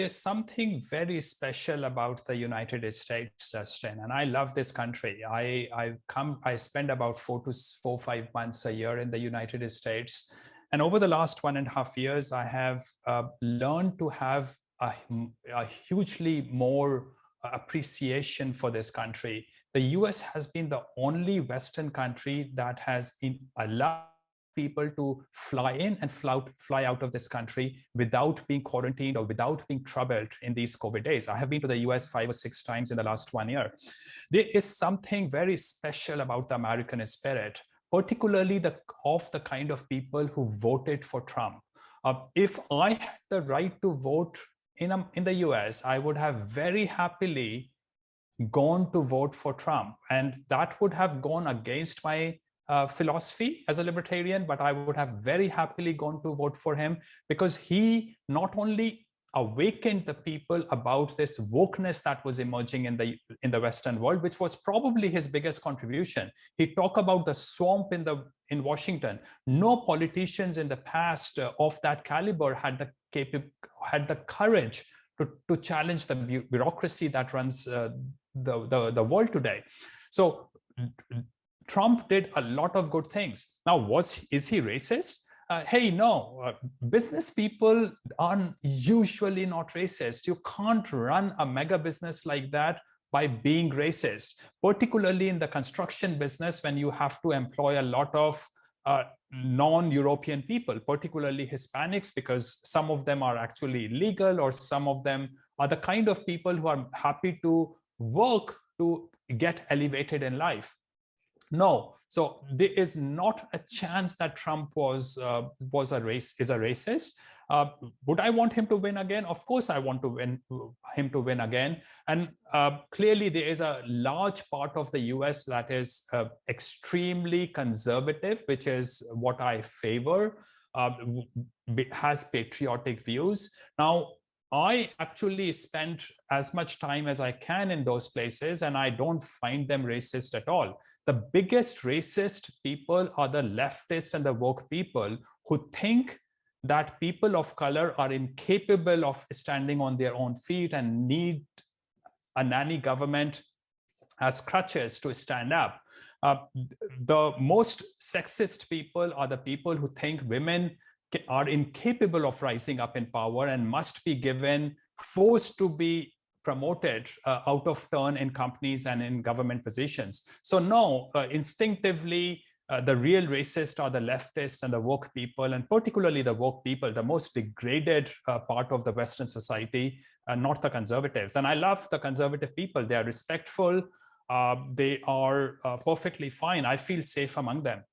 there's something very special about the United States, Justin, and I love this country. I spend about 5 months a year in the United States. And over the last 1.5 years, I have learned to have a hugely more appreciation for this country. The US has been the only Western country that has allowed people to fly in and fly out of this country without being quarantined or without being troubled in these COVID days. I have been to the US 5 or 6 times in the last 1 year. There is something very special about the American spirit, particularly of the kind of people who voted for Trump. If I had the right to vote in the US, I would have very happily gone to vote for Trump. And that would have gone against my philosophy as a libertarian, but I would have very happily gone to vote for him because he not only awakened the people about this wokeness that was emerging in the Western world, which was probably his biggest contribution. He talked about the swamp in Washington. No politicians in the past of that caliber had the courage to challenge the bureaucracy that runs the world today. So Trump did a lot of good things. Now, is he racist? Hey, no, business people are usually not racist. You can't run a mega business like that by being racist, particularly in the construction business when you have to employ a lot of non-European people, particularly Hispanics, because some of them are actually illegal or some of them are the kind of people who are happy to work to get elevated in life. No, so there is not a chance that Trump is a racist. Would I want him to win again? Of course, I want him to win again. And clearly, there is a large part of the US that is extremely conservative, which is what I favor, has patriotic views. Now, I actually spend as much time as I can in those places, and I don't find them racist at all. The biggest racist people are the leftists and the woke people who think that people of color are incapable of standing on their own feet and need a nanny government as crutches to stand up. The most sexist people are the people who think women are incapable of rising up in power and must be forced to be promoted out of turn in companies and in government positions. So no, instinctively, the real racists are the leftists and the woke people, and particularly the woke people, the most degraded part of the Western society, not the conservatives. And I love the conservative people. They are respectful. They are perfectly fine. I feel safe among them.